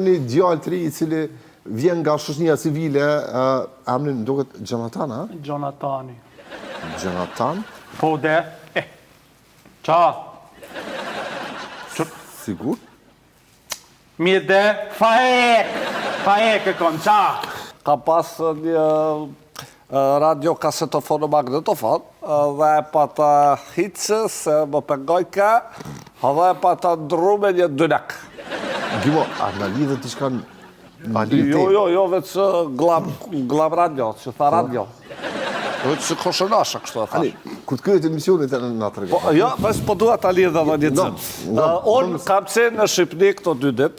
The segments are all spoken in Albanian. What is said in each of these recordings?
një djalë të ri i cili vjen nga shoqënia civile, emrin duket Jonathan, a? Jonatani. Jonathan? Po de. Qa? Sigur? Mirë de. Faek. Faek e kon, qa? Ka pas një radio kasetofon magnetofon dhe e pata hitëse se më pengojke dhe e pata ndru me një dynek. Gjimo, a në lidhe t'i shkan në lidhe? Jo, veç glam radio, që tha radio. Veç që koshënasha, kështu e thash. Ku të kryet emisionit e në të rego? Jo, veç po duha t'a lidhe dhe një cëmë. Unë kam qenë në Shqipni këto 2 dit,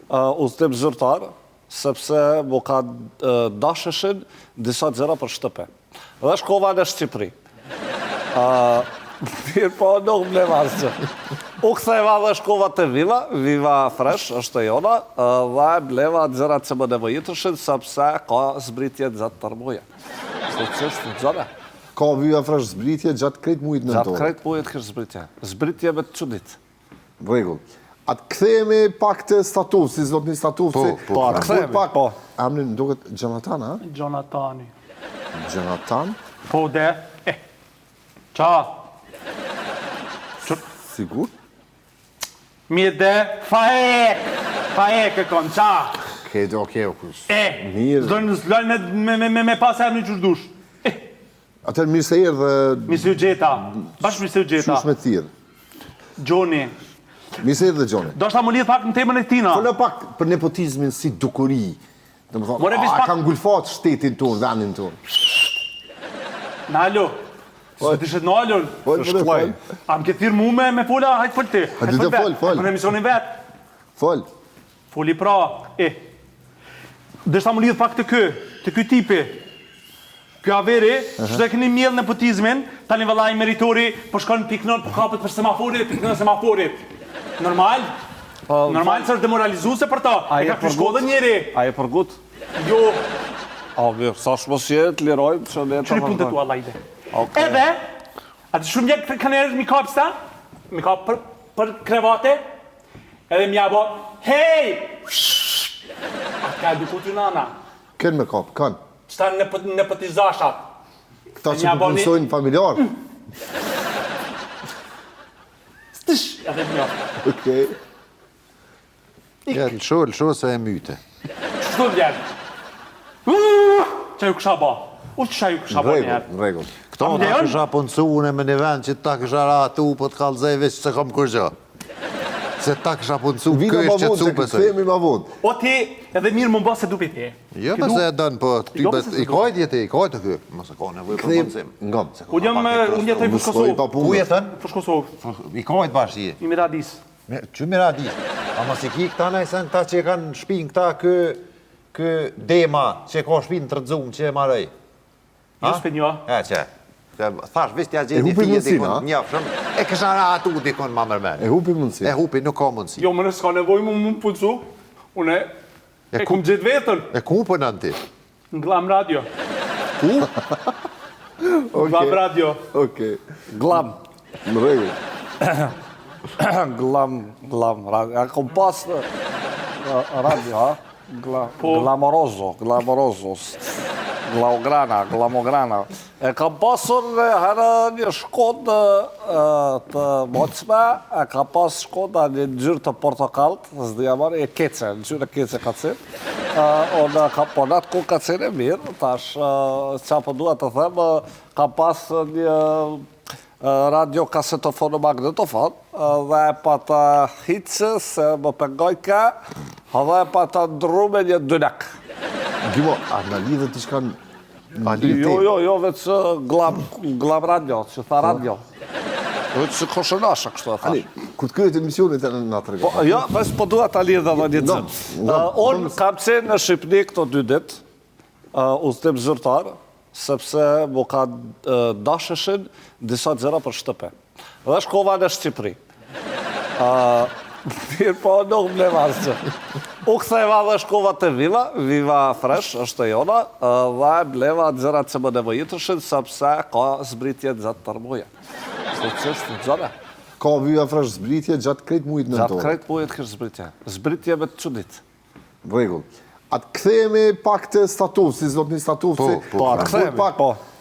udhëtim zyrtar, sepse mu ka dashëshin disa gjëra për shtëpe. Dhe shkova në Shqipëri. Mirë po, nuk më levas që. U këtheva dhe shkova të Viva Fresh, është e jona, dhe bleva gjërat që më nevojitëshin, sepse ka zbritje gjatë tërmuje. Se që është në gjëra. Ka Viva Fresh zbritje gjatë krejt mujtë në Gjatë krejt mujtë kështë zbritje. Zbritje me të qudit. Regull. Atë këthejemi pak të statuf, si zot një statuf, Po, atë këthejemi, po. Emrin duket Jonathan, a? Jonatani. Jonathan? Po de. Qa? Sigur? Mirë de. Faek. Faek e kon, qa? Okej, kush. Mirë. Zdojnë me pas e në qërdush. Atër mirë se erë dhe... Mirë se u gjeta. Bashkë mirë se u gjeta. Qush me thirë. Gjoni. Mirë se erë dhe Gjoni. Do shta më lidhë pak në temën e tina. Fëllë pak për nepotizmin si dukuri. Dhe më thonë, a ka ngulfat shtetin tonë, vendin tonë. Nalo. Së të shet në alon. Shkuaj. A më ke thirë mu me fola, hajtë fol ti. Hajtë të fol. Në emisionin vetë. Fol. Foli pra. Dhe shta më lidhë pak të ky tipi. Kjo averi, që të këni mjellë nepotizmin, tani vëllaj meritori, po shkon piknon për kapët për semaforit, piknon semaforit. Normal? Normal që është demoralizuse për ta. E ka këshkodhe njeri. A e përgut? Jo. A, mirë, sa shmosje të lirojmë që ne të Qëri punë të tua, lajde. Edhe, atë shumë mjek ka njerës mi kapë sta, mi kapë për krevate, edhe mi abo, hej! A ka eduku të nana. Kënë me kapë, kënë. Qëta nepotizashat. Këta që përpunsojnë familjar. Stish, edhe një. Okej. Ja, lësho se e myte. Qështu vjerë? Qa ju kësha ba? Qa ju kësha ba njerë? Në regull. Këto ta kësha puncu une me një vend që ta kësha ratu po të kalzej veç që kom kërgja. Se ta kësha puncu kësh që cu pësoj. Këthemi ma vod. O ti edhe mirë më mba se dupi ti. Jo, pëse e dënë, po i kajt jetë, i kajt të kë. Mëse ka nevoj për puncim. Ngam. Unë jetoj për Kosovë. Ku jetën? Për Kosovë. I kajt bashkë je. I Miradis. Që Miradis? A mësi ki këta najsen këta që kanë shpin këta kë dema që ka shpin të rëdzum që e marej. Jo s'pe një. E që. Thash, visht ja gjithi fije dikon njafshëm, e kësha ratu dikon ma mërmen. E hupi mundësi. E hupi, nuk ka mundësi. Jo, më nësë ka nevoj më puncu, une e kum gjithë vetën. E ku për në ti? Në Glam Radio. Ku? Glam Radio. Okej. Glam. Në regull. Glam radio. A kom pas radio, ha? Glamorozos. Glamograna. E kam pasur herë një Shkodë të moqme, e kam pas Shkoda një gjyrë të portokalt, s'dija marë, e kece, në gjyrë e kece ka cinë. Unë kam ponat ku ka cinë e mirë, tash që po duha të themë, kam pas një radio kasetofon magnetofon, dhe e pata hitëse se më pengojke, dhe e pata ndru me një dynek. Gjimo, a në lidhe t'i shkan në lidhe? Jo, veç glam radio, që tha radio. Veç që koshënasha, kështu e thash. Ku të kryet emisionit e në të rego? Jo, veç po duha t'a lidhe dhe një cëmë. Unë kam qenë në Shqipni këto 2 dit, udhëtim zyrtar, sepse mu ka dashëshin disa gjëra për shtëpe. Dhe shkova në Shqipëri. Mirë po, nuk më levas që. U këtheva dhe shkova të Viva Fresh, është e jona, dhe bleva gjërat që më nevojitëshin, sepse ka zbritje gjatë tërmuje. Se që është në gjëra. Ka Viva Fresh zbritje gjatë krejt mujtë në Gjatë krejt mujtë kështë zbritje. Zbritje me të qudit. Rregull. Atë kthehemi pak të statusit, zotni statusi. Po, Kthehemi pak